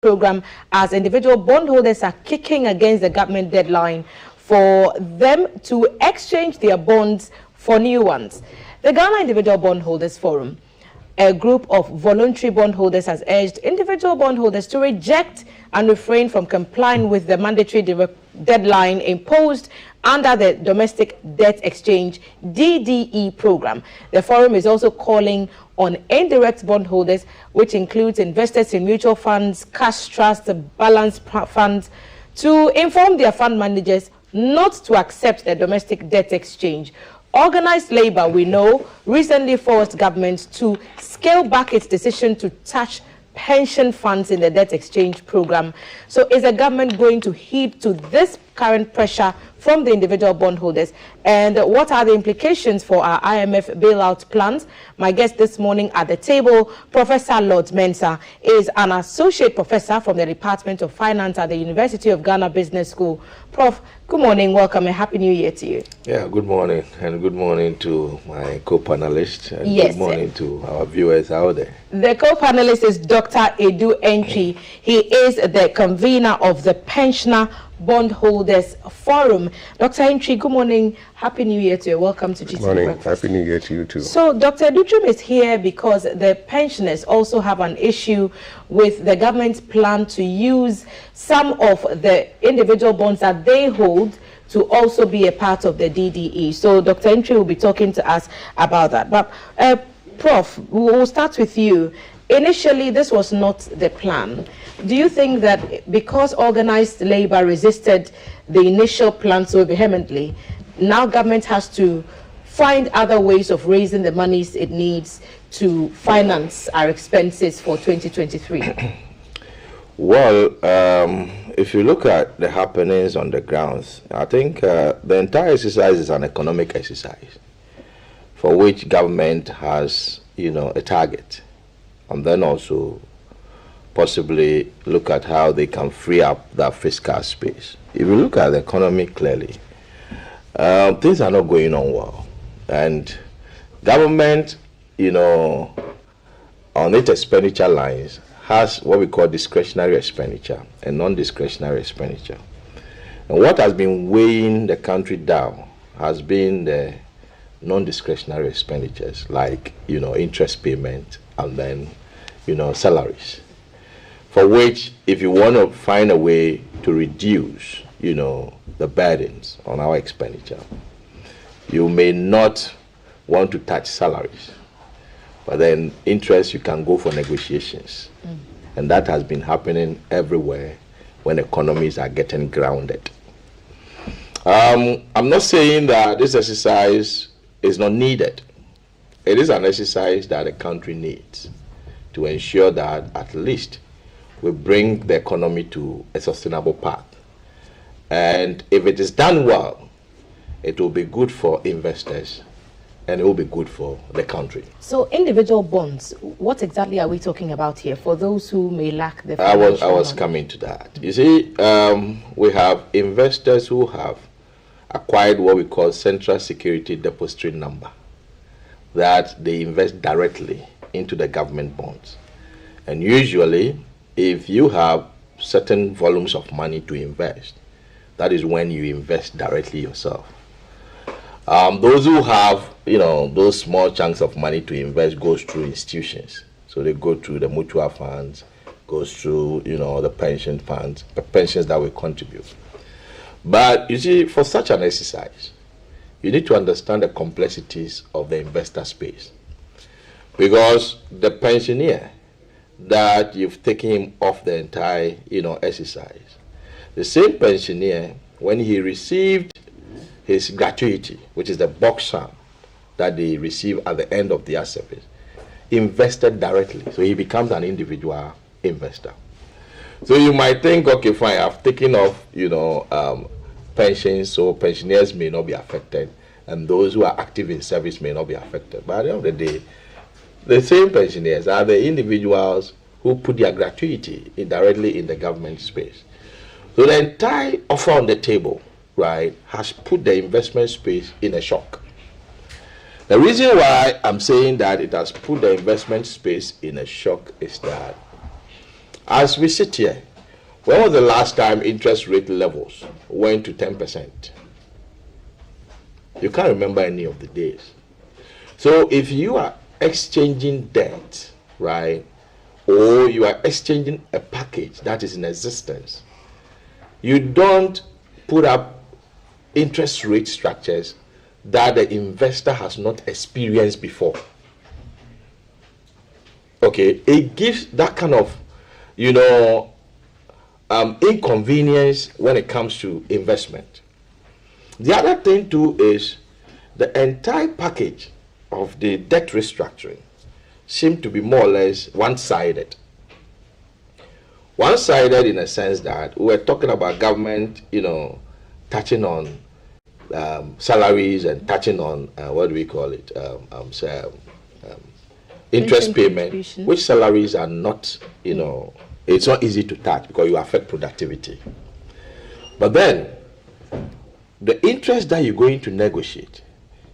program as individual bondholders are kicking against the government deadline for them to exchange their bonds for new ones. The Ghana Individual Bondholders Forum, a group of voluntary bondholders, has urged individual bondholders to reject and refrain from complying with the mandatory deadline imposed under the Domestic Debt Exchange DDE program. The forum is also calling on indirect bondholders, which includes investors in mutual funds, cash trusts, balance funds, to inform their fund managers not to accept the domestic debt exchange. Organized labor, we know, recently forced government to scale back its decision to touch pension funds in the debt exchange program. So is the government going to heed to this current pressure from the individual bondholders? And what are the implications for our IMF bailout plans? My guest this morning at the table, Professor Lord Mensah, is an associate professor from the Department of Finance at the University of Ghana Business School. Prof, good morning, welcome, and Happy New Year to you. Yeah, good morning, and good morning to my co-panelists, and good morning to our viewers out there. The co-panelist is Dr. Edu Antwi. He is the convener of the Pensioner Bondholders Forum. Dr. Antwi, good morning, Happy New Year to you. Welcome to GT Good morning, Breakfast. Happy New Year to you too. So, Dr. Edu is here because the pensioners also have an issue with the government's plan to use some of the individual bonds that they hold to also be a part of the DDE. So, Dr. Antwi will be talking to us about that. But, Prof, we'll start with you. Initially, this was not the plan. Do you think that because organized labor resisted the initial plan so vehemently, now government has to find other ways of raising the monies it needs to finance our expenses for 2023? Well, if you look at the happenings on the grounds, I think the entire exercise is an economic exercise for which government has, a target, and then also possibly look at how they can free up that fiscal space. If you look at the economy clearly, things are not going on well, and government, on its expenditure lines has what we call discretionary expenditure and non-discretionary expenditure. And what has been weighing the country down has been the non-discretionary expenditures, like interest payment and then salaries, for which if you want to find a way to reduce the burdens on our expenditure, you may not want to touch salaries, but then interest, you can go for negotiations. And that has been happening everywhere when economies are getting grounded. I'm not saying that this exercise is not needed. It is an exercise that the country needs to ensure that at least we bring the economy to a sustainable path. And if it is done well, it will be good for investors and it will be good for the country. So individual bonds, what exactly are we talking about here for those who may lack the I was coming to that. You see, we have investors who have acquired what we call Central Security Depository Number, that they invest directly into the government bonds. And usually, if you have certain volumes of money to invest, that is when you invest directly yourself. Those who have, those small chunks of money to invest goes through institutions. So they go through the mutual funds, goes through, the pension funds, the pensions that we contribute. But you see, for such an exercise, you need to understand the complexities of the investor space. Because the pensioner that you've taken him off the entire, exercise, the same pensioner, when he received his gratuity, which is the box sum that they receive at the end of their service, invested directly. So he becomes an individual investor. So you might think, okay, fine, I've taken off, pensions, so pensioners may not be affected, and those who are active in service may not be affected. But at the end of the day, the same pensioners are the individuals who put their gratuity directly in the government space. So the entire offer on the table, right, has put the investment space in a shock. The reason why I'm saying that it has put the investment space in a shock is that As we sit here, when was the last time interest rate levels went to 10%? You can't remember any of the days. So if you are exchanging debt, right, or you are exchanging a package that is in existence, you don't put up interest rate structures that the investor has not experienced before. Okay, it gives that kind of, inconvenience when it comes to investment. The other thing too is the entire package of the debt restructuring seemed to be more or less one-sided. One-sided in a sense that we were talking about government, touching on salaries and touching on what do we call it? Interest payment, which salaries are not, it's not easy to touch because you affect productivity. But then, the interest that you're going to negotiate,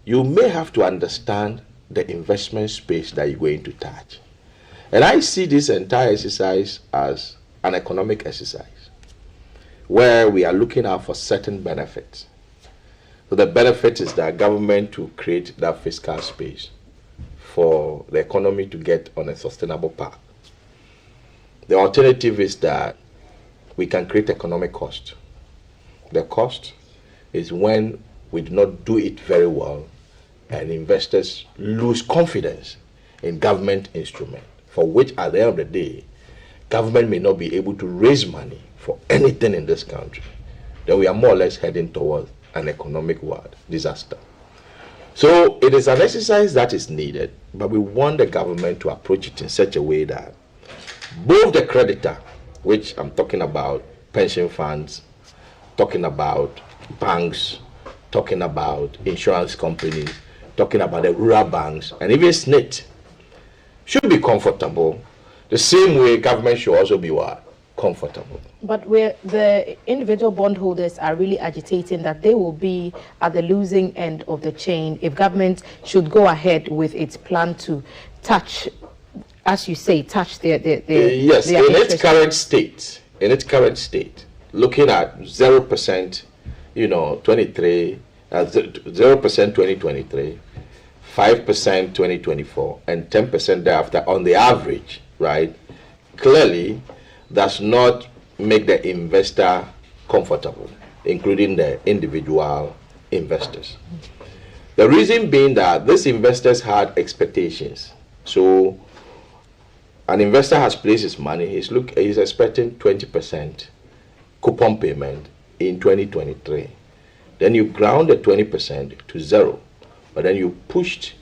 you may have to understand the investment space that you're going to touch. And I see this entire exercise as an economic exercise where we are looking out for certain benefits. So the benefit is that government to create that fiscal space for the economy to get on a sustainable path. The alternative is that we can create economic cost. The cost is when we do not do it very well and investors lose confidence in government instrument, for which at the end of the day, government may not be able to raise money for anything in this country. Then we are more or less heading towards an economic disaster. So it is an exercise that is needed, but we want the government to approach it in such a way that both the creditor, which I'm talking about pension funds, talking about banks, talking about insurance companies, talking about the rural banks, and even SNIT, should be comfortable. The same way government should also be comfortable. But where the individual bondholders are really agitating that they will be at the losing end of the chain if government should go ahead with its plan to touch, as you say, touch their yes, their in its current state, looking at 0%, 23, 0% 2023, 5% 2024, and 10% thereafter on the average, right? Clearly, does not make the investor comfortable, including the individual investors. The reason being that these investors had expectations. So an investor has placed his money, he's expecting 20% coupon payment in 2023. Then you ground the 20% to zero, but then you pushed,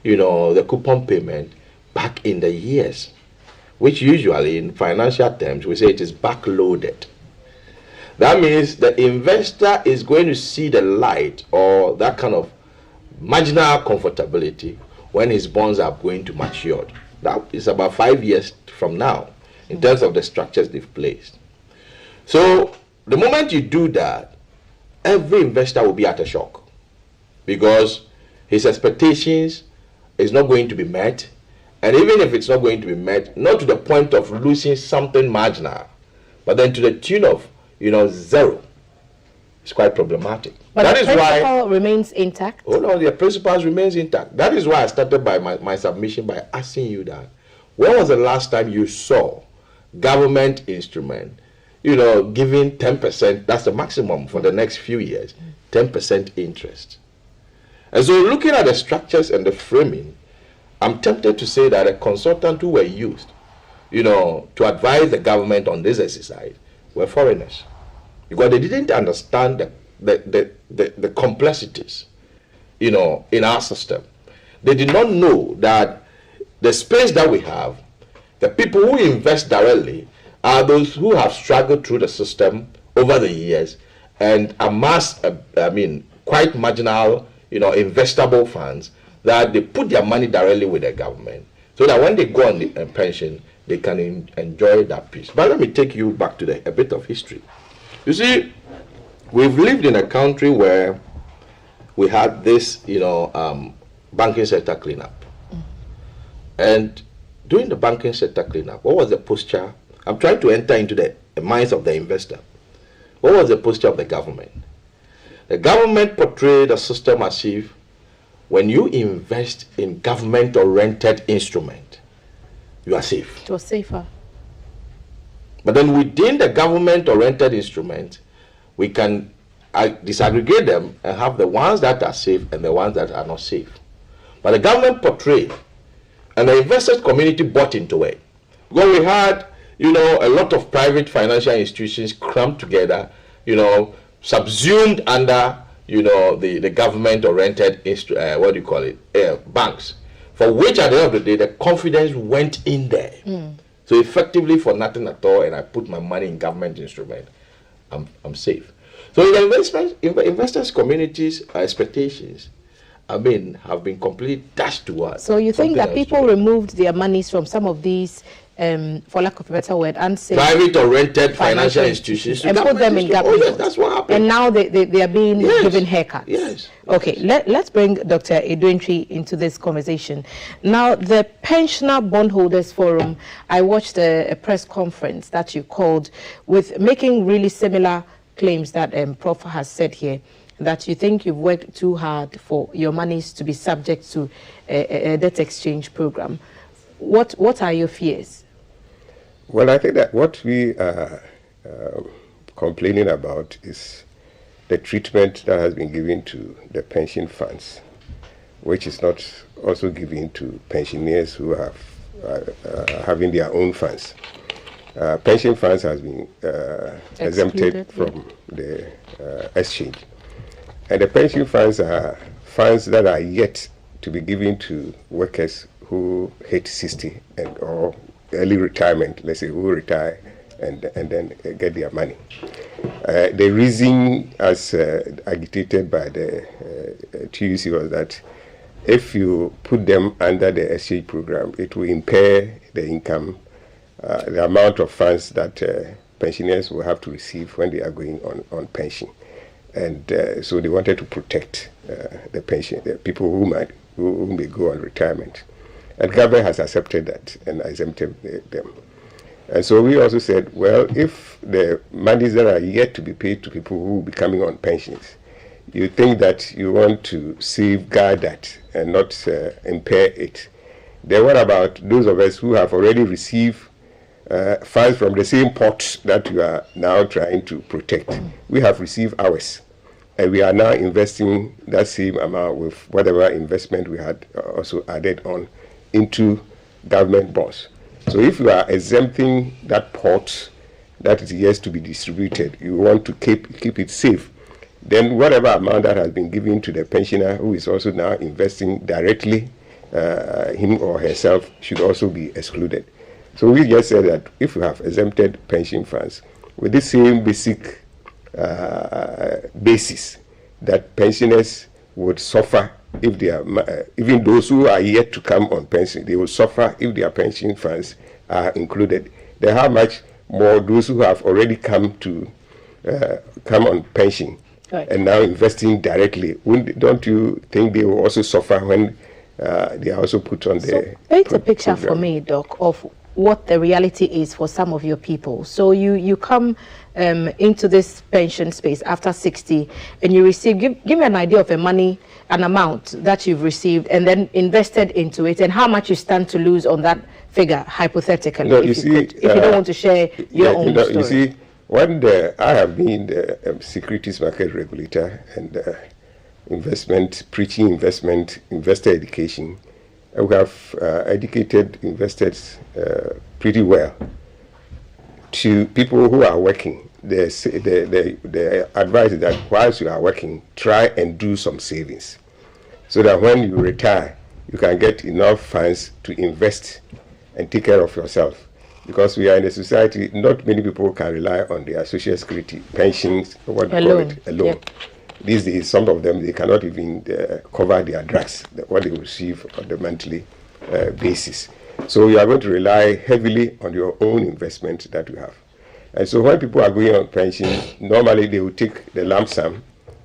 the coupon payment back in the years, which usually in financial terms, we say it is backloaded. That means the investor is going to see the light or that kind of marginal comfortability when his bonds are going to mature. That is about 5 years from now in terms of the structures they've placed. So the moment you do that, every investor will be at a shock because his expectations is not going to be met. And even if it's not going to be met, not to the point of losing something marginal, but then to the tune of, zero, it's quite problematic. But that is why remains intact. Oh no, the principles remains intact. That is why I started by my submission by asking you that. When was the last time you saw government instrument, giving 10%, that's the maximum for the next few years, 10% interest? And so looking at the structures and the framing, I'm tempted to say that a consultant who were used, to advise the government on this exercise were foreigners, because they didn't understand the complexities, in our system. They did not know that the space that we have, the people who invest directly are those who have struggled through the system over the years and amassed, quite marginal, investable funds that they put their money directly with the government so that when they go on the pension, they can enjoy that peace. But let me take you back to a bit of history. You see, we've lived in a country where we had this, banking sector cleanup. And during the banking sector cleanup, what was the posture I'm trying to enter into the minds of the investor. What was the posture of the government? The government portrayed a system as if when you invest in government-oriented instrument, you are safe. It was safer. But then within the government-oriented instrument, we can disaggregate them and have the ones that are safe and the ones that are not safe. But the government portrayed, and the investors community bought into it. When we had, a lot of private financial institutions crammed together, subsumed under, the government-oriented, banks, for which at the end of the day, the confidence went in there. So effectively, for nothing at all, and I put my money in government instrument, I'm safe. So the investors' communities' expectations, have been completely dashed towards. So you think that people removed their monies from some of these, for lack of a better word, unsafe private or rented financial institutions and put them in government? Oh, yes, that's what happened. And now they are being given haircuts. Yes. Okay, let's bring Dr. Edu-Antwi into this conversation. Now, the Pensioner Bondholders Forum, I watched a press conference that you called with making really similar claims that Prof has said here, that you think you've worked too hard for your monies to be subject to a debt exchange program. What are your fears? Well, I think that what we are complaining about is the treatment that has been given to the pension funds, which is not also given to pensioners who have having their own funds. Pension funds has been exempted from the exchange. And the pension funds are funds that are yet to be given to workers who hit 60 or early retirement, let's say, who retire and then get their money. The reason, as agitated by the TUC, was that if you put them under the exchange program, it will impair the income, the amount of funds that pensioners will have to receive when they are going on pension. And so they wanted to protect the people who may go on retirement. And government has accepted that and exempted them. And so we also said, well, if the monies that are yet to be paid to people who will be coming on pensions, you think that you want to safeguard that and not impair it, then what about those of us who have already received funds from the same pot that you are now trying to protect? We have received ours. And we are now investing that same amount with whatever investment we had also added on into government bonds. So if you are exempting that pot that is yet to be distributed, you want to keep it safe, then whatever amount that has been given to the pensioner who is also now investing directly, him or herself, should also be excluded. So we just said that if you have exempted pension funds with the same basic basis, that pensioners would suffer if they are, even those who are yet to come on pension, they will suffer if their pension funds are included. Then how much more those who have already come on pension, right, and now investing directly? Don't you think they will also suffer when they are also put on the paint a picture program for me, Doc, of what the reality is for some of your people. So you come into this pension space after 60 and you receive, give me an idea of an amount that you've received and then invested into it, and how much you stand to lose on that figure, hypothetically, no, if you don't want to share your own story. You see, when I have been the securities market regulator and investor education, we have educated investors pretty well. To people who are working, the advice is that whilst you are working, try and do some savings, so that when you retire, you can get enough funds to invest and take care of yourself. Because we are in a society, not many people can rely on their social security, pensions, alone. Yep. These days, some of them, they cannot even cover their drugs, what they receive on the monthly basis. So you are going to rely heavily on your own investment that you have. And so when people are going on pension, normally they will take the lump sum.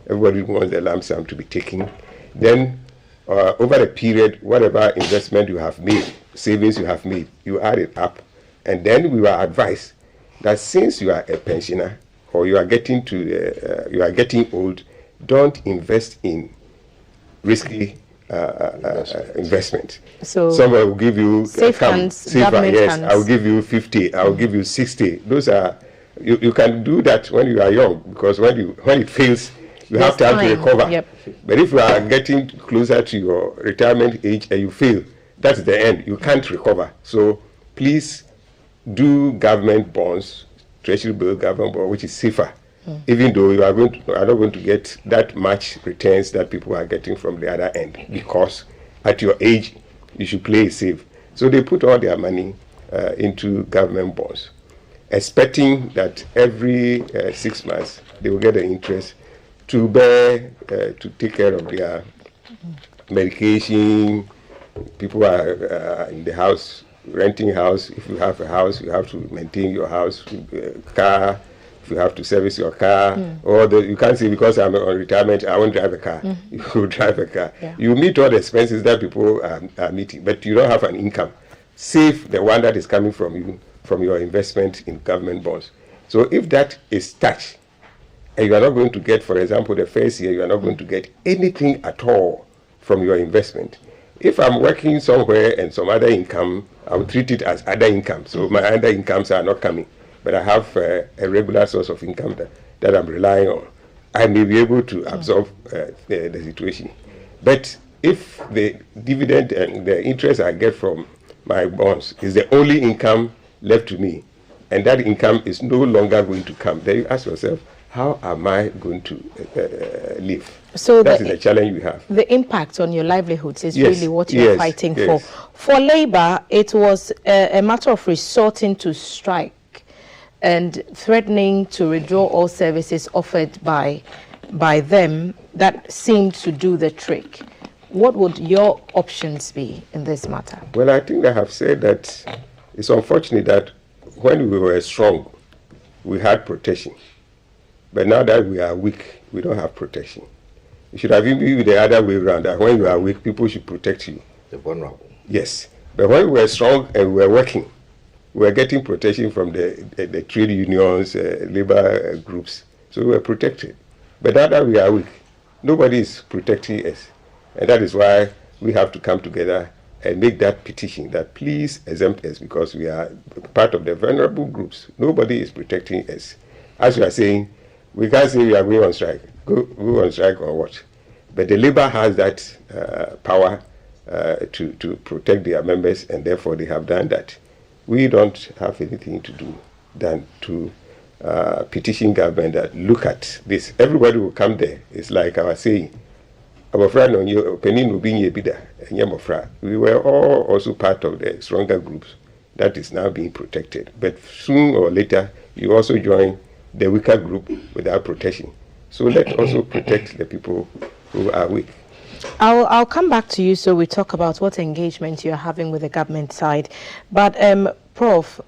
Everybody wants the lump sum to be taken. Then over a period, whatever investment you have made, savings you have made, you add it up And then we were advised that since you are a pensioner or you are getting to you are getting old, don't invest in risky investment. So somebody will give you safe hands, safer, government yes, hands. I will give you 50, I will give you 60. Those are you can do that when you are young, because when it fails, you have time to recover. Yep. But if you are getting closer to your retirement age and you fail, that's the end. You can't recover. So please do government bonds, treasury bill, government bond, which is safer. Even though you are not going to get that much returns that people are getting from the other end, because at your age you should play it safe. So they put all their money into government bonds, expecting that every 6 months they will get the interest to bear to take care of their medication. People are in the house, renting house. If you have a house, you have to maintain your house, car. If you have to service your car, or you can't say because I'm on retirement, I won't drive a car. You will drive a car. Yeah. You meet all the expenses that people are meeting, but you don't have an income. Save the one that is coming from you, from your investment in government bonds. So if that is touched, and you are not going to get, for example, the first year, you are not going to get anything at all from your investment. If I'm working somewhere and some other income, I will treat it as other income. So my other incomes are not coming. But I have a regular source of income that I'm relying on. I may be able to absorb the situation. But if the dividend and the interest I get from my bonds is the only income left to me, and that income is no longer going to come, then you ask yourself, how am I going to live? So that is the challenge we have. The impact on your livelihoods is Yes, really what you're yes, fighting yes. for. For Labour, it was a matter of resorting to strike and threatening to withdraw all services offered by them that seemed to do the trick. What would your options be in this matter? Well, I think I have said that it's unfortunate that when we were strong, we had protection. But now that we are weak, we don't have protection. It should have been the other way around, that when you are weak, people should protect you. The vulnerable. Yes. But when we were strong and we were working, we were getting protection from the trade unions, labor groups. So we were protected. But now that we are weak, nobody is protecting us. And that is why we have to come together and make that petition that please exempt us, because we are part of the vulnerable groups. Nobody is protecting us. As you are saying, we can't say we are going on strike. Go on strike or what? But the labor has that power to protect their members, and therefore they have done that. We don't have anything to do than to petition government that look at this. Everybody will come there. It's like I was saying, we were all also part of the stronger groups that is now being protected. But soon or later, you also join the weaker group without protection. So let's also protect the people who are weak. I'll come back to you, so we talk about what engagement you're having with the government side. But Prof,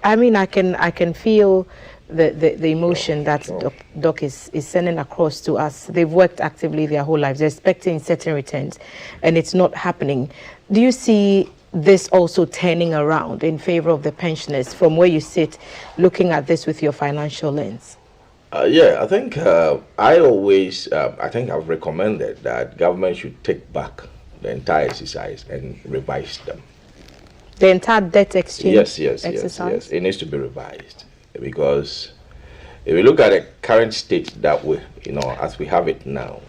I can feel the emotion that Doc is sending across to us. They've worked actively their whole lives. They're expecting certain returns, and it's not happening. Do you see this also turning around in favor of the pensioners from where you sit, looking at this with your financial lens? Yeah, I think I think I've recommended that government should take back the entire exercise and revise them. The entire debt exchange Yes. It needs to be revised, because if you look at the current state that we, as we have it now,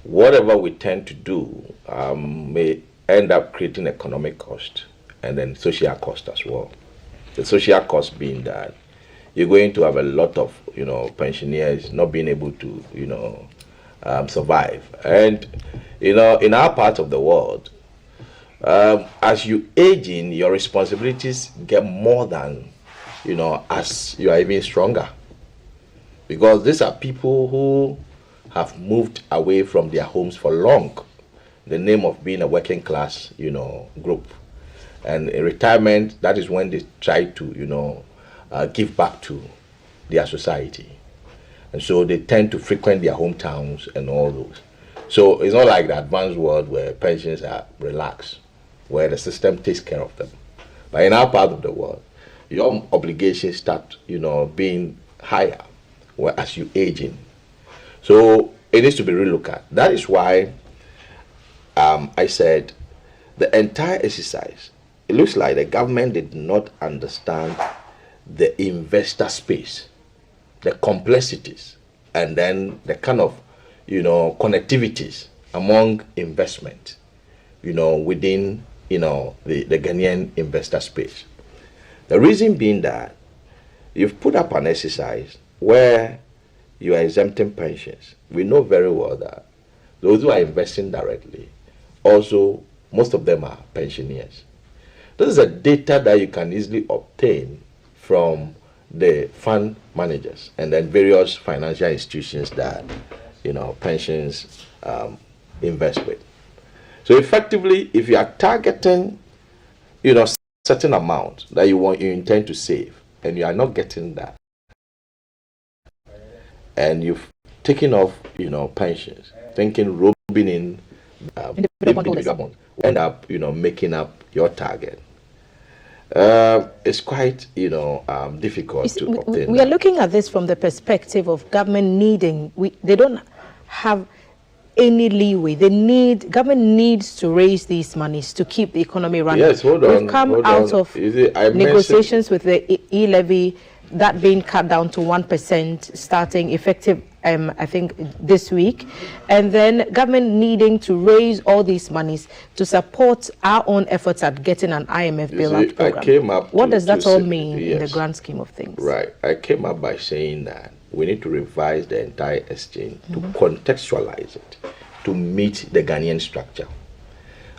whatever we tend to do may end up creating economic cost and then social cost as well. The social cost being that you're going to have a lot of, pensioners not being able to, survive. And, in our part of the world, as you age in, your responsibilities get more than, as you are even stronger. Because these are people who have moved away from their homes for long, in the name of being a working class, group. And in retirement, that is when they try to, give back to their society. And so they tend to frequent their hometowns and all those. So it's not like the advanced world where pensions are relaxed, where the system takes care of them. But in our part of the world, your obligations start, being higher as you age in. So it needs to be relooked at. That is why I said the entire exercise, it looks like the government did not understand the investor space, the complexities, and then the kind of, connectivities among investment, within, the Ghanaian investor space. The reason being that you've put up an exercise where you are exempting pensions. We know very well that those who are investing directly, also, most of them are pensioners. This is a data that you can easily obtain from the fund managers and then various financial institutions that, pensions invest with. So effectively, if you are targeting, certain amount that you intend to save, and you are not getting that, and you've taken off, pensions, thinking robbing in individual bonds, end up, making up your target. It's quite, difficult to obtain. We are looking at this from the perspective of government needing. They don't have any leeway. Government needs to raise these monies to keep the economy running. Yes, hold on. We've come out of negotiations with the e-levy, that being cut down to 1%, starting effective, I think, this week. And then government needing to raise all these monies to support our own efforts at getting an IMF bailout program. What does that all mean in the grand scheme of things? Right. I came up by saying that we need to revise the entire exchange to contextualize it, to meet the Ghanaian structure.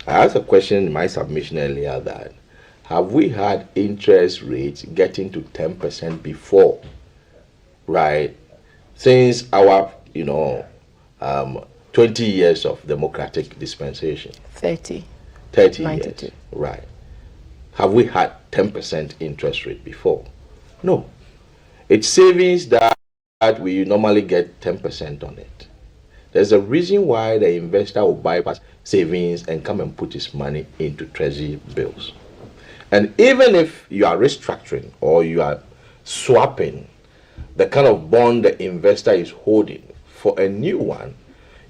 I asked a question in my submission earlier that, have we had interest rates getting to 10% before, right? Since our, 20 years of democratic dispensation. 30 years, right? Have we had 10% interest rate before? No. It's savings that we normally get 10% on it. There's a reason why the investor will bypass savings and come and put his money into treasury bills. And even if you are restructuring or you are swapping the kind of bond the investor is holding for a new one,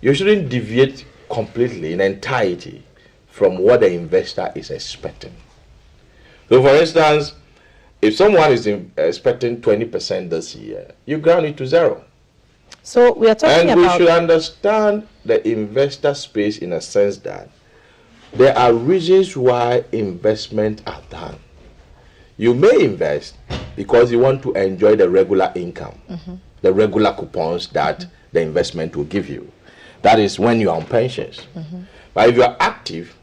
you shouldn't deviate completely in entirety from what the investor is expecting. So for instance, if someone is expecting 20% this year, you ground it to 0. So we are talking about... And we should understand the investor space in a sense that there are reasons why investment are done. You may invest because you want to enjoy the regular income, the regular coupons that the investment will give you. That is when you are on pensions. But if you are active,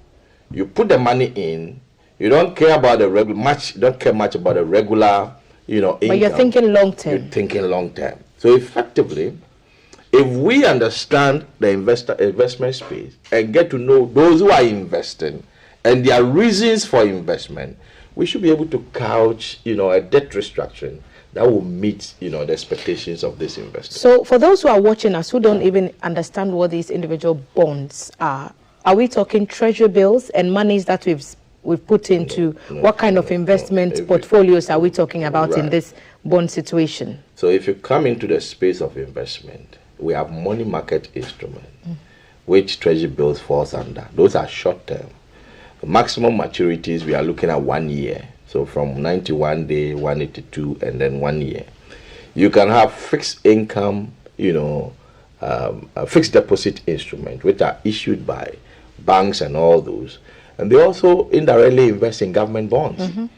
you put the money in, you don't care about the don't care much about the regular, income. But you're thinking long term. You're thinking long term. So effectively, if we understand the investment space and get to know those who are investing and their reasons for investment, we should be able to couch, a debt restructuring that will meet, the expectations of this investor. So for those who are watching us who don't even understand what these individual bonds are we talking treasury bills and monies that we've put into what kind of investment portfolios are we talking about in this bond situation? So if you come into the space of investment, we have money market instruments, which treasury bills falls under. Those are short term. The maximum maturities, we are looking at 1 year. So from 91 day, 182, and then 1 year. You can have fixed income, fixed deposit instruments, which are issued by banks and all those. And they also indirectly invest in government bonds.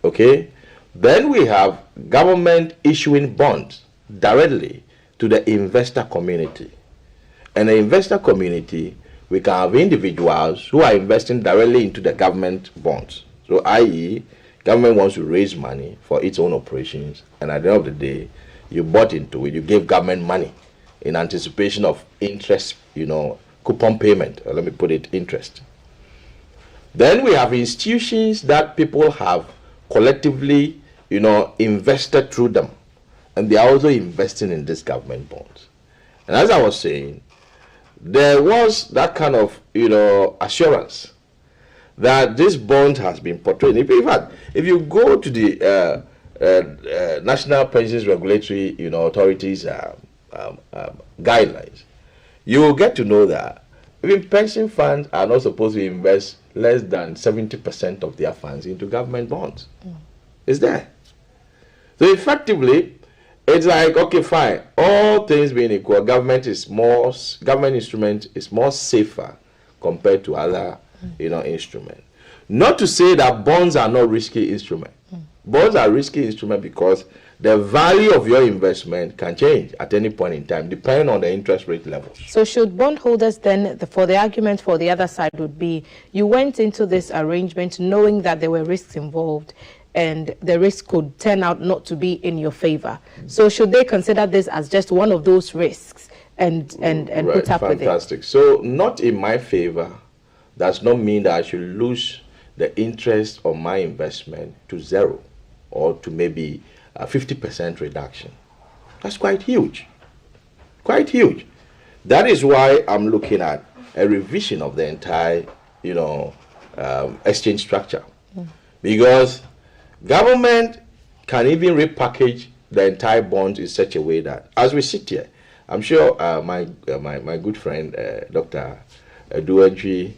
Okay? Then we have government issuing bonds directly to the investor community. And the investor community, we can have individuals who are investing directly into the government bonds. So i.e., government wants to raise money for its own operations, and at the end of the day, you bought into it, you gave government money in anticipation of interest, coupon payment, or let me put it, interest. Then we have institutions that people have collectively, invested through them, and they are also investing in these government bonds. And as I was saying, there was that kind of, assurance that this bond has been portrayed. In fact, if you go to the National Pensions Regulatory, Authorities guidelines, you will get to know that even pension funds are not supposed to invest less than 70% of their funds into government bonds. It's there. So effectively, it's like, okay, fine. All things being equal, government instrument is more safer compared to other, instruments. Not to say that bonds are not risky instrument. Bonds are risky instrument because the value of your investment can change at any point in time, depending on the interest rate levels. So should bondholders then, for the argument for the other side would be, you went into this arrangement knowing that there were risks involved, and the risk could turn out not to be in your favor. So should they consider this as just one of those risks and put up with it? Fantastic. So not in my favor does not mean that I should lose the interest on my investment to zero or to maybe a 50% reduction. That's quite huge. Quite huge. That is why I'm looking at a revision of the entire, exchange structure. Because government can even repackage the entire bond in such a way that, as we sit here, I'm sure my good friend Dr. Duadji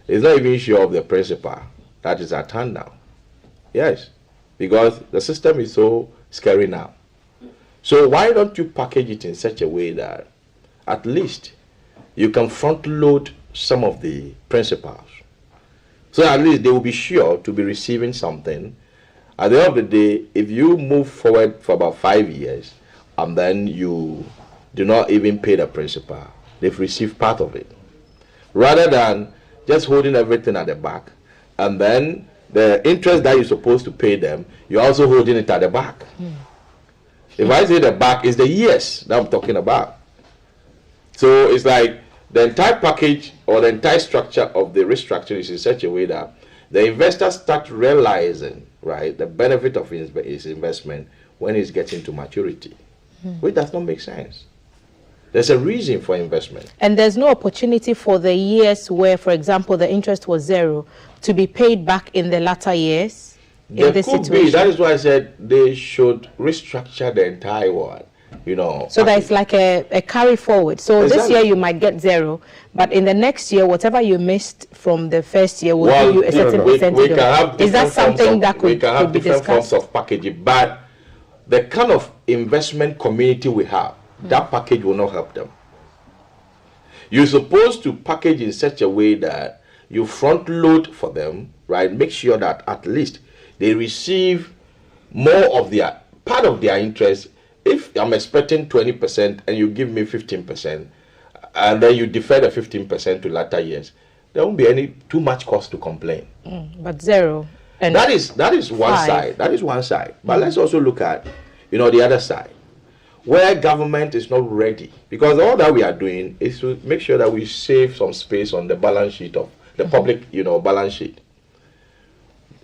is not even sure of the principle that is at hand now. Yes, because the system is so scary now. So why don't you package it in such a way that at least you can front load some of the principles, so at least they will be sure to be receiving something. At the end of the day, if you move forward for about 5 years and then you do not even pay the principal, they've received part of it. Rather than just holding everything at the back, and then the interest that you're supposed to pay them, you're also holding it at the back. If I say the back, is the years that I'm talking about. So it's like the entire package or the entire structure of the restructuring is in such a way that the investor start realizing, right, the benefit of his investment when he's getting to maturity, which does not make sense. There's a reason for investment. And there's no opportunity for the years where, for example, the interest was zero to be paid back in the latter years? There could be. That is why I said they should restructure the entire one. So that it's like a carry forward. So exactly. This year you might get zero, but in the next year, whatever you missed from the first year will give you a certain percentage. Is that something that could be discussed? We can have different forms of packaging, but the kind of investment community we have, that package will not help them. You're supposed to package in such a way that you front load for them, right? Make sure that at least they receive more of their part of their interest. If I'm expecting 20% and you give me 15%, and then you defer the 15% to latter years, there won't be too much cost to complain. But zero. And that is one side. That is one side. But let's also look at, the other side, where government is not ready, because all that we are doing is to make sure that we save some space on the balance sheet of the public, balance sheet.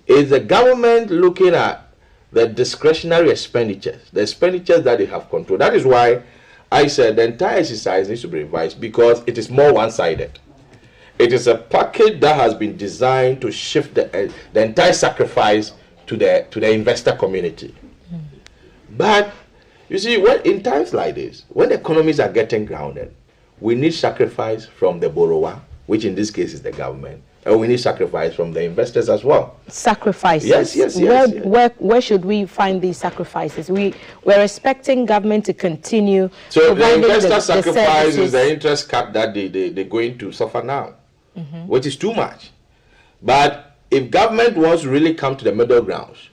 Is the government looking at the discretionary expenditures, the expenditures that they have control? That is why I said the entire exercise needs to be revised, because it is more one-sided. It is a package that has been designed to shift the entire sacrifice to the investor community. But you see, in times like this, when the economies are getting grounded, we need sacrifice from the borrower, which in this case is the government, and we need sacrifice from the investors as well. Sacrifices? Yes. Where should we find these sacrifices? We're expecting government to continue. So the investor sacrifice is the interest cap that they're going to suffer now, which is too much. But if government wants to really come to the middle grounds,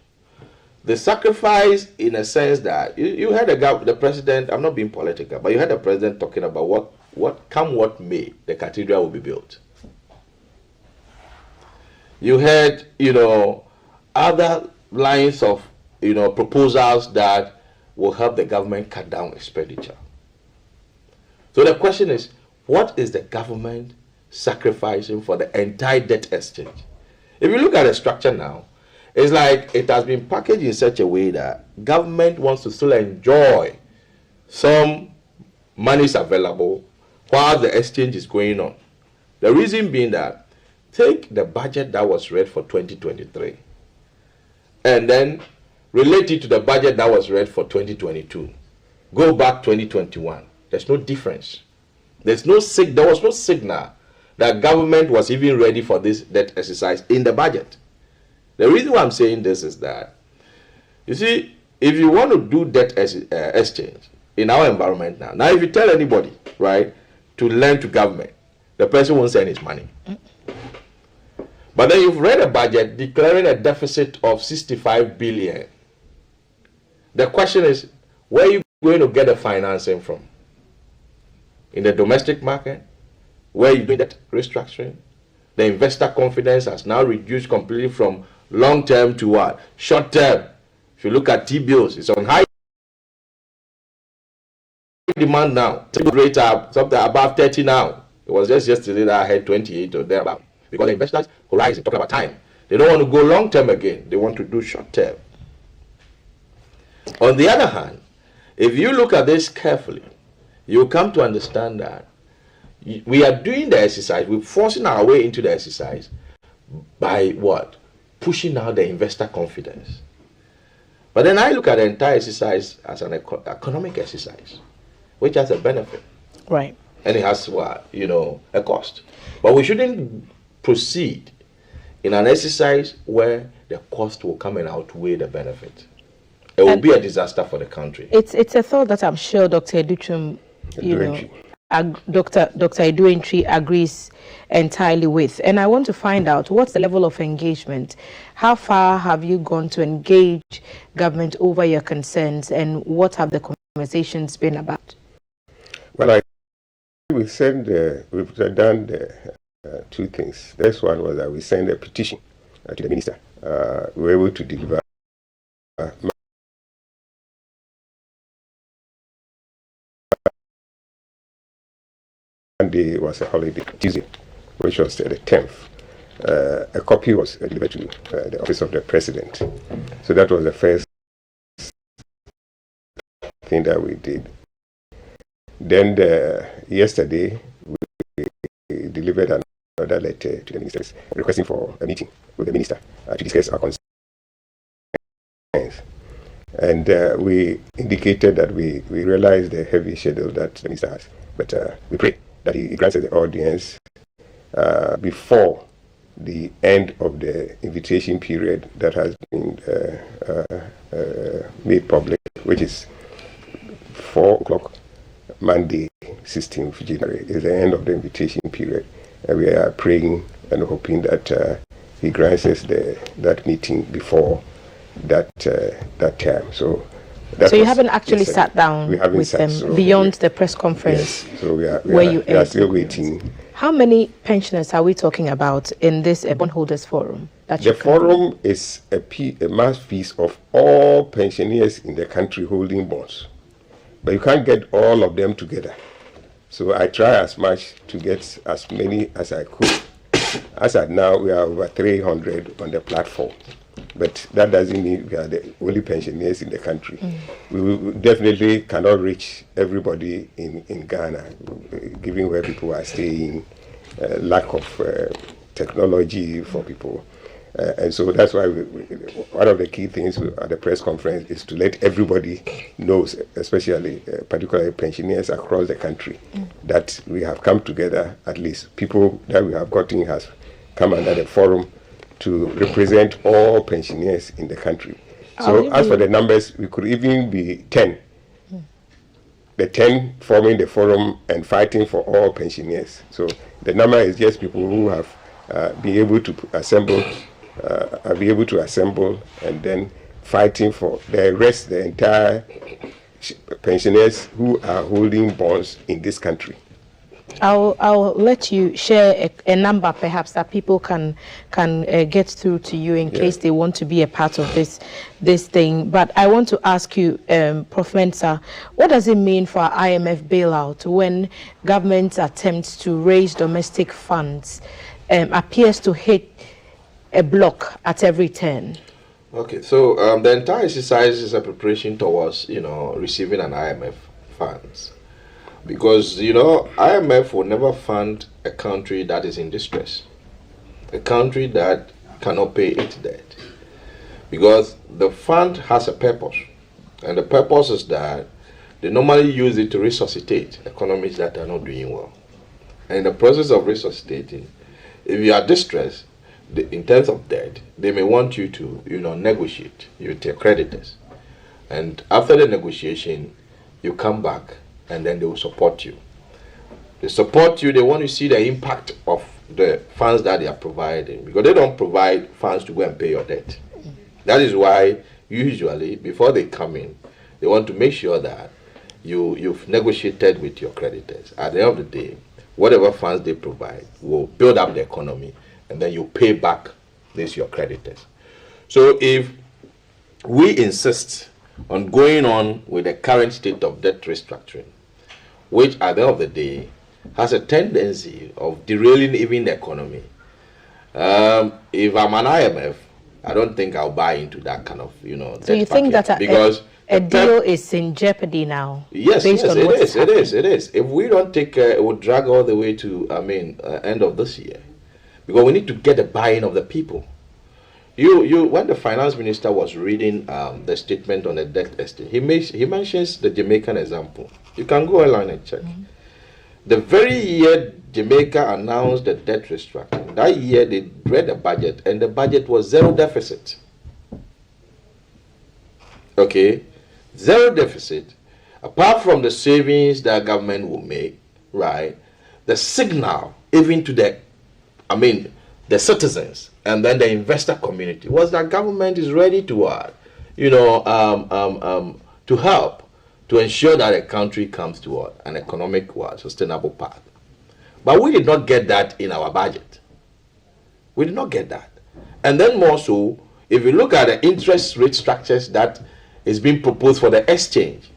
the sacrifice, in a sense that you heard the president, I'm not being political, but you heard the president talking about what may, the cathedral will be built. You heard, other lines of, proposals that will help the government cut down expenditure. So the question is, what is the government sacrificing for the entire debt exchange? If you look at the structure now, it's like it has been packaged in such a way that government wants to still enjoy some monies available while the exchange is going on. The reason being that take the budget that was read for 2023 and then relate it to the budget that was read for 2022. Go back 2021. There's no difference. There was no signal that government was even ready for this debt exercise in the budget. The reason why I'm saying this is that, you see, if you want to do debt exchange in our environment now if you tell anybody, right, to lend to government, the person won't send his money. But then you've read a budget declaring a deficit of 65 billion. The question is, where are you going to get the financing from? In the domestic market? Where are you doing that restructuring? The investor confidence has now reduced completely from long-term to what? Short-term. If you look at T-bills, it's on high demand now. Rate up something above 30 now. It was just yesterday that I had 28 or thereabout. Because the investors horizon talking about time. They don't want to go long-term again. They want to do short-term. On the other hand, if you look at this carefully, you come to understand that we are doing the exercise, we're forcing our way into the exercise by what? Pushing out the investor confidence. But then I look at the entire exercise as an economic exercise, which has a benefit. Right. And it has what? A cost. But we shouldn't proceed in an exercise where the cost will come and outweigh the benefit. It will be a disaster for the country. It's a thought that I'm sure Dr. Dr. Edu-Antwi agrees entirely with. And I want to find out, what's the level of engagement? How far have you gone to engage government over your concerns, and what have the conversations been about? Well, we've done two things. The first one was that we sent a petition to the minister. We were able to deliver Monday was a holiday, Tuesday, which was the 10th. A copy was delivered to the office of the president. So that was the first thing that we did. Then yesterday, we delivered another letter to the ministers requesting for a meeting with the minister to discuss our concerns. And we indicated that we realize the heavy schedule that the minister has, but we pray that he grants the audience before the end of the invitation period that has been made public, which is 4 o'clock Monday, 16th January, is the end of the invitation period. And we are praying and hoping that he grants us that meeting before that time. So you haven't actually sat down with them beyond the press conference? Yes, so we are still waiting. How many pensioners are we talking about in this bondholders forum? The forum is a mouthpiece of all pensioners in the country holding bonds. But you can't get all of them together. So I try as much to get as many as I could. As at now, we are over 300 on the platform. But that doesn't mean we are the only pensioners in the country. We definitely cannot reach everybody in Ghana, given where people are staying, lack of technology for people. And so that's why one of the key things at the press conference is to let everybody know, especially particularly pensioners across the country, that we have come together. At least people that we have gotten has come under the forum to represent all pensioners in the country. So as for the numbers, we could even be 10. The 10 forming the forum and fighting for all pensioners. So the number is just people who have been able to assemble, and then fighting for the rest, the entire pensioners who are holding bonds in this country. I'll let you share a number perhaps that people can get through to you in case they want to be a part of this thing. But I want to ask you, Prof. Mensah, what does it mean for IMF bailout when government's attempts to raise domestic funds appears to hit a block at every turn? Okay, so the entire exercise is a preparation towards, receiving an IMF funds. Because, IMF will never fund a country that is in distress. a country that cannot pay its debt. Because the fund has a purpose. And the purpose is that they normally use it to resuscitate economies that are not doing well. And in the process of resuscitating, if you are distressed in terms of debt, they may want you to, negotiate with your creditors. And after the negotiation, you come back and then they will support you. They support you, they want to see the impact of the funds that they are providing, because they don't provide funds to go and pay your debt. That is why usually before they come in, they want to make sure that you've negotiated with your creditors. At the end of the day, whatever funds they provide will build up the economy, and then you pay back your creditors. So if we insist on going on with the current state of debt restructuring, which at the end of the day has a tendency of derailing even the economy, if I'm an IMF, I don't think I'll buy into that kind of, So you think that because a deal is in jeopardy now? Yes, it is. If we don't take care, it will drag all the way to, end of this year. Because we need to get the buy-in of the people. When the finance minister was reading the statement on the debt estate, he mentions the Jamaican example. You can go online and check. Mm-hmm. The very year Jamaica announced the debt restructuring, that year they read the budget, and the budget was zero deficit. Okay, zero deficit. Apart from the savings that government will make, right? The signal, even to the citizens and then the investor community, was that government is ready to, to help to ensure that a country comes to an economic sustainable path. But we did not get that in our budget. We did not get that. And then more so, if you look at the interest rate structures that is being proposed for the exchange,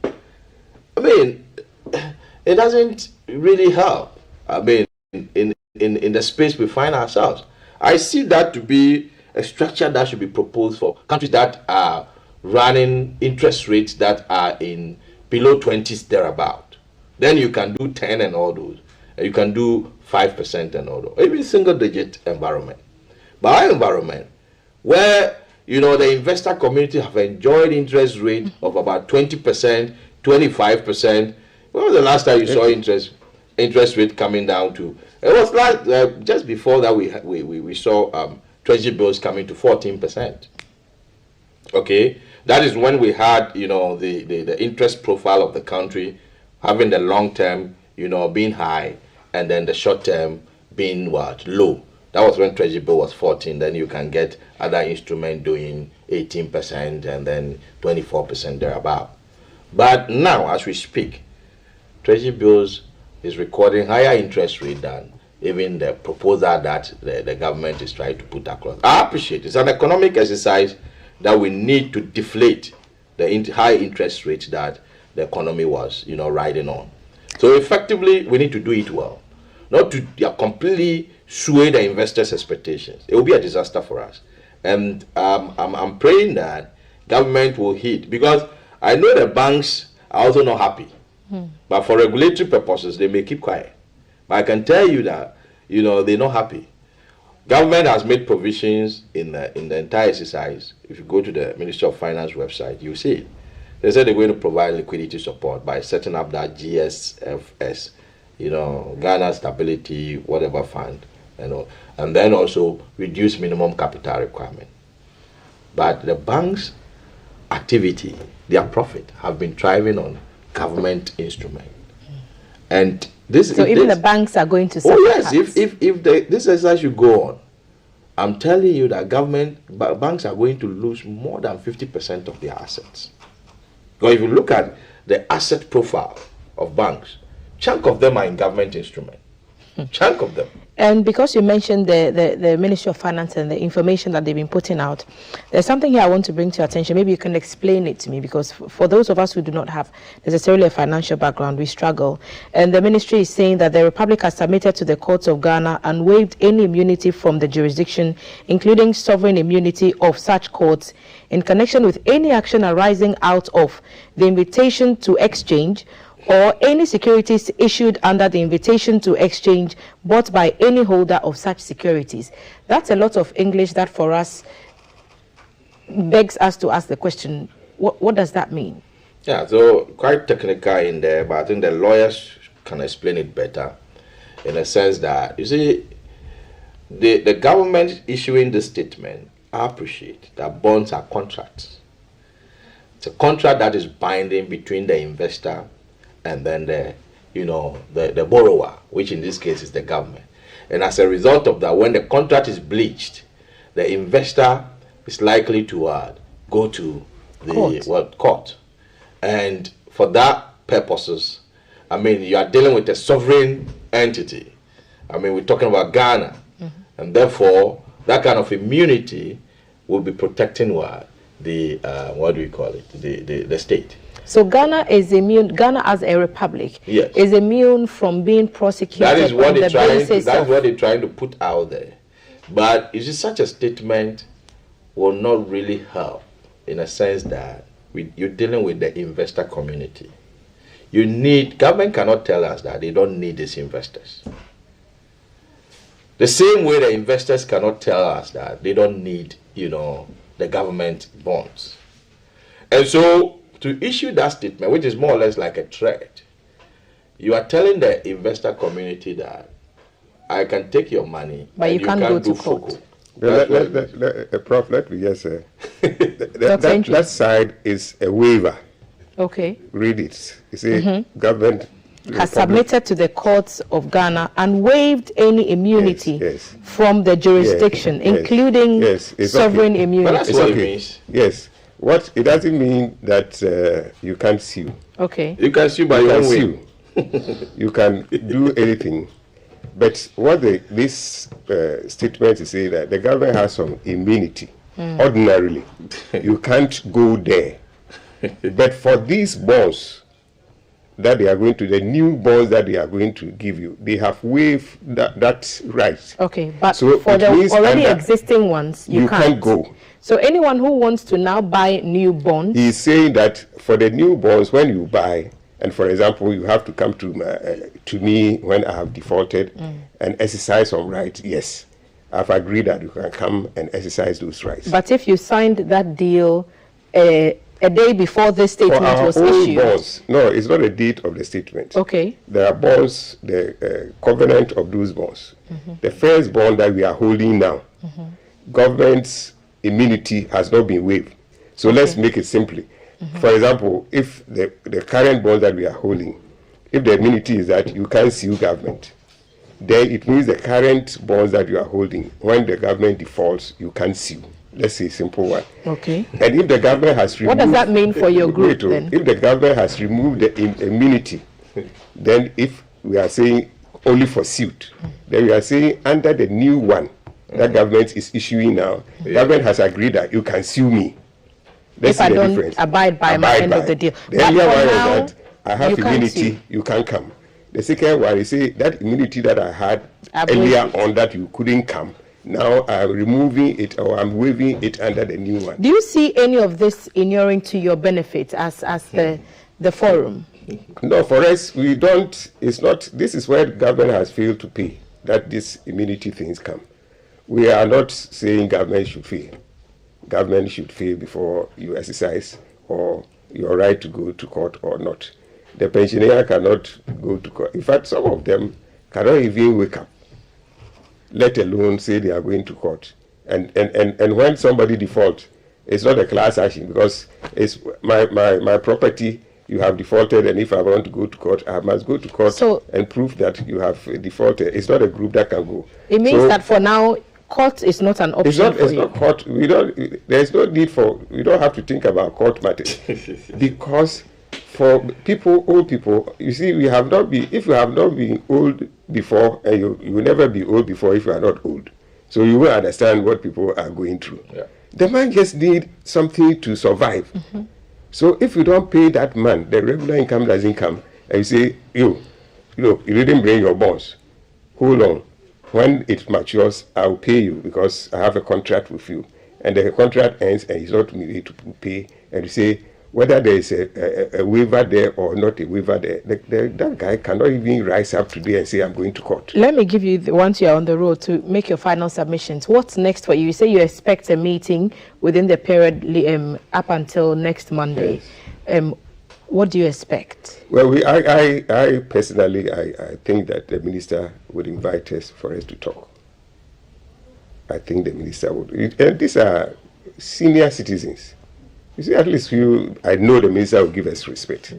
it doesn't really help. In the space we find ourselves. I see that to be a structure that should be proposed for countries that are running interest rates that are in below 20s thereabout. Then you can do 10 and all those. You can do 5% and all those. Even single-digit environment. But our environment, where the investor community have enjoyed interest rate of about 20%, 25%. When was the last time you saw interest rate coming down to? It was like just before that we saw treasury bills coming to 14%. Okay, that is when we had the interest profile of the country having the long term being high, and then the short term being low. That was when treasury bill was 14. Then you can get other instrument doing 18% and then 24% thereabout. But now, as we speak, treasury bills is recording higher interest rate than even the proposal that the government is trying to put across. I appreciate it. It's an economic exercise that we need to deflate the high interest rates that the economy was, riding on. So effectively, we need to do it well, not to completely sway the investors' expectations. It will be a disaster for us, and I'm praying that government will heed, because I know the banks are also not happy, but for regulatory purposes they may keep quiet. But I can tell you that they're not happy. Government has made provisions in the entire exercise. If you go to the Ministry of Finance website, you see it. They said they're going to provide liquidity support by setting up that GSFS, Ghana Stability whatever fund, and then also reduce minimum capital requirement. But the bank's activity, their profit, have been thriving on government instrument, and this. So even the banks are going to. Oh yes, if this exercise should go on, I'm telling you that banks are going to lose more than 50% of their assets. Because if you look at the asset profile of banks, chunk of them are in government instrument. Chunk of them. And because you mentioned the Ministry of Finance and the information that they've been putting out, there's something here I want to bring to your attention. Maybe you can explain it to me, because for those of us who do not have necessarily a financial background, we struggle. And the ministry is saying that the Republic has submitted to the courts of Ghana and waived any immunity from the jurisdiction, including sovereign immunity of such courts, in connection with any action arising out of the invitation to exchange or any securities issued under the invitation to exchange bought by any holder of such securities. That's a lot of English that for us begs us to ask the question, what does that mean? Yeah, so quite technical in there, but I think the lawyers can explain it better in a sense that, you see, the government issuing this statement, I appreciate that bonds are contracts. It's a contract that is binding between the investor and then the borrower, which in this case is the government. And as a result of that, when the contract is breached, the investor is likely to go to the court. And for that purposes, I mean, you are dealing with a sovereign entity. I mean, we're talking about Ghana. And therefore, that kind of immunity will be protecting the state. So Ghana is immune. Ghana as a republic is immune from being prosecuted. That is what they're trying. That's what they're trying to put out there. But you see, such a statement will not really help in a sense that you're dealing with the investor community. Government cannot tell us that they don't need these investors. The same way the investors cannot tell us that they don't need, the government bonds. And so to issue that statement, which is more or less like a threat, you are telling the investor community that I can take your money, but you can't go to court. Prof, let me just say, that side is a waiver. Okay. Read it. You see, government has submitted to the courts of Ghana and waived any immunity from the jurisdiction, including sovereign immunity. But that's what it means. Yes. What it doesn't mean that you can't sue. Okay. You can sue by your own way. You can do anything. But what this statement is saying that the government has some immunity. Ordinarily, you can't go there. But for these bonds that they are going to, the new bonds that they are going to give you, they have waived that right. Okay, but so for the already existing ones, you can't go. So anyone who wants to now buy new bonds, he's saying that for the new bonds, when you buy, and for example, you have to come to me when I have defaulted and exercise some rights. Yes, I've agreed that you can come and exercise those rights. But if you signed that deal a day before this statement was issued. Bonds, no, it's not a date of the statement. Okay. There are bonds, the covenant of those bonds. The first bond that we are holding now, government's immunity has not been waived. So let's make it simply. For example, if the current bond that we are holding, if the immunity is that you can't sue government, then it means the current bonds that you are holding, when the government defaults, you can't sue. Let's say a simple one. Okay. And if the government has removed... What does that mean for your group then? If the government has removed the immunity, then if we are saying only for suit, then we are saying under the new one that government is issuing now, government has agreed that you can sue me. If I don't abide by my end of the deal. The earlier one is that I have immunity, you can't come. The second one is say that immunity that I had earlier on that you couldn't come, now I'm removing it or I'm waiving it under the new one. Do you see any of this inuring to your benefit as the forum? No, for us, we don't. It's not. This is where the government has failed to pay, that these immunity things come. We are not saying government should fail. Government should fail before you exercise or your right to go to court or not. The pensioner cannot go to court. In fact, some of them cannot even wake up, let alone say they are going to court. And when somebody defaults, it's not a class action because it's my property, you have defaulted, and if I want to go to court, I must go to court and prove that you have defaulted. It's not a group that can go. It means that for now, court is not an option it's not court. There's no need for, we don't have to think about court matters. Because for people, old people, you see, if you have not been old before, and you will never be old before if you are not old. So you will understand what people are going through. Yeah. The man just need something to survive. So if you don't pay that man, the regular income doesn't come, and you say, you didn't bring your bonds. Hold on. When it matures, I'll pay you because I have a contract with you. And the contract ends and he's not able to pay. And you say, whether there is a waiver there or not a waiver there, that guy cannot even rise up today and say, I'm going to court. Let me give you, once you're on the road, to make your final submissions. What's next for you? You say you expect a meeting within the period up until next Monday. Yes. What do you expect? Well, I personally, I think that the minister would invite us for us to talk. I think the minister would. And these are senior citizens. You see, at least I know the minister will give us respect.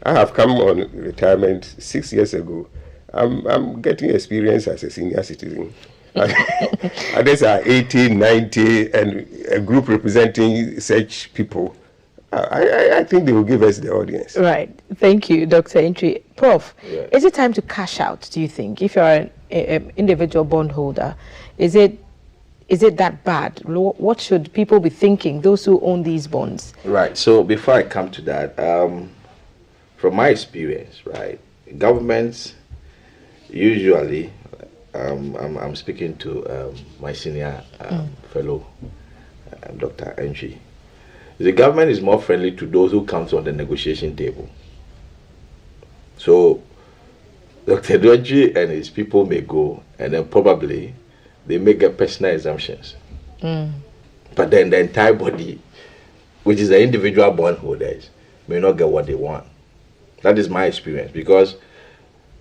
I have come on retirement 6 years ago. I'm getting experience as a senior citizen. Others are 80, 90, and a group representing such people. I think they will give us the audience. Right. Thank you, Dr. Antwi. Prof, Yeah. Is it time to cash out, do you think? If you're an individual bondholder, is it that bad? What should people be thinking, those who own these bonds? Right. So before I come to that, from my experience, right, governments usually, I'm speaking to my senior fellow, Dr. Antwi. The government is more friendly to those who come on the negotiation table. So Dr. Antwi and his people may go, and then probably they may get personal exemptions. But then the entire body, which is the individual bondholders, may not get what they want. That is my experience, because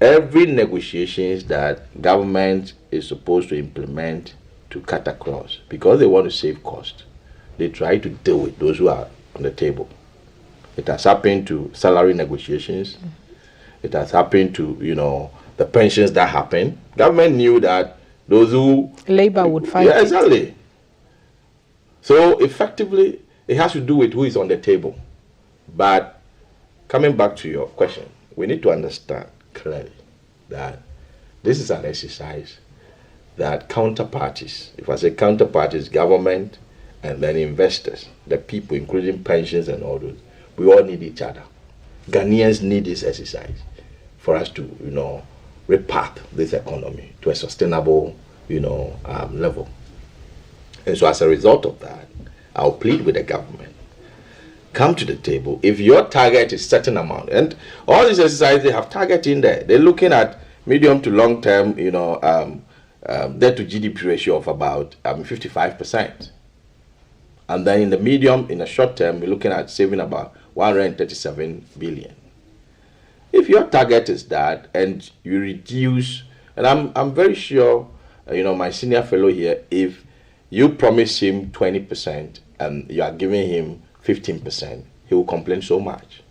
every negotiations that government is supposed to implement to cut across, because they want to save cost, they try to deal with those who are on the table. It has happened to salary negotiations. It has happened to, the pensions that happen. Government knew that those who... Labor would fight Yeah, it. exactly. So effectively, it has to do with who is on the table. But coming back to your question, we need to understand clearly that this is an exercise that counterparties, if I say counterparties, government, and then investors, the people, including pensions and all those, we all need each other. Ghanaians need this exercise for us to, repath this economy to a sustainable, level. And so as a result of that, I'll plead with the government. Come to the table. If your target is certain amount, and all these exercises, they have target in there. They're looking at medium to long term, debt to GDP ratio of about 55%. And then in the short term, we're looking at saving about 137 billion. If your target is that, and you reduce, and I'm very sure, my senior fellow here, if you promise him 20% and you are giving him 15%, he will complain so much.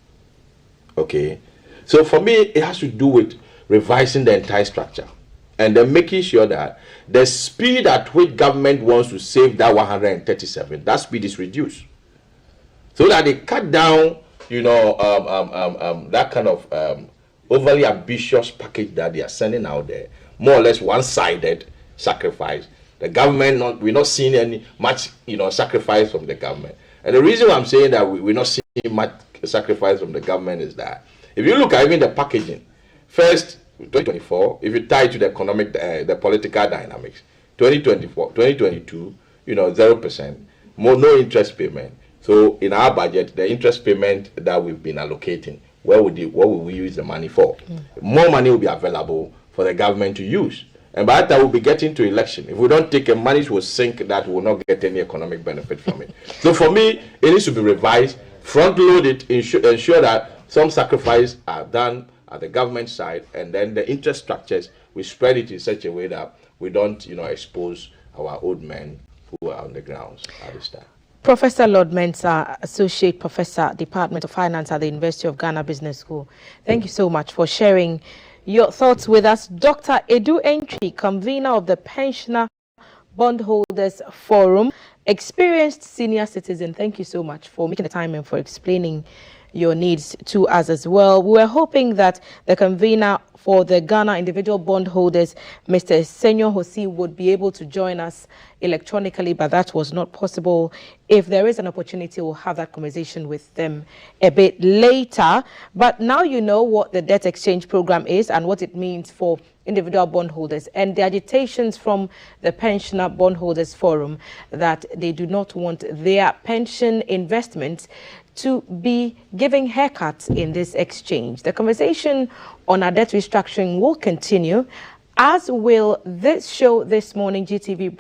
Okay? So for me, it has to do with revising the entire structure and then making sure that the speed at which government wants to save that 137, that speed is reduced. So that they cut down, that kind of overly ambitious package that they are sending out there, more or less one-sided sacrifice. The government, we're not seeing much, sacrifice from the government. And the reason I'm saying that we're not seeing much sacrifice from the government is that if you look at even the packaging, first, 2024, if you tie it to the economic, the political dynamics, 2024, 2022, 0%, no interest payment. So in our budget, the interest payment that we've been allocating, what will we use the money for? More money will be available for the government to use. And by that time, we'll be getting to election. If we don't take it, money will sink that will not get any economic benefit from it. So for me, it needs to be revised, front-loaded, ensure that some sacrifice are done at the government side, and then the interest structures, we spread it in such a way that we don't, expose our old men who are on the grounds at this time. Professor Lord Mensah, Associate Professor, Department of Finance at the University of Ghana Business School. Thank you so much for sharing your thoughts with us. Dr. Edu Antwi, convener of the Pensioner Bondholders Forum, experienced senior citizen. Thank you so much for making the time and for explaining your needs to us as well. We were hoping that the convener for the Ghana Individual Bondholders, Mr. Senyo Hosi, would be able to join us electronically, but that was not possible. If there is an opportunity, we'll have that conversation with them a bit later. But now you know what the debt exchange program is and what it means for individual bondholders, and the agitations from the Pensioner Bondholders Forum that they do not want their pension investments to be giving haircuts in this exchange. The conversation on our debt restructuring will continue, as will this show this morning, GTV.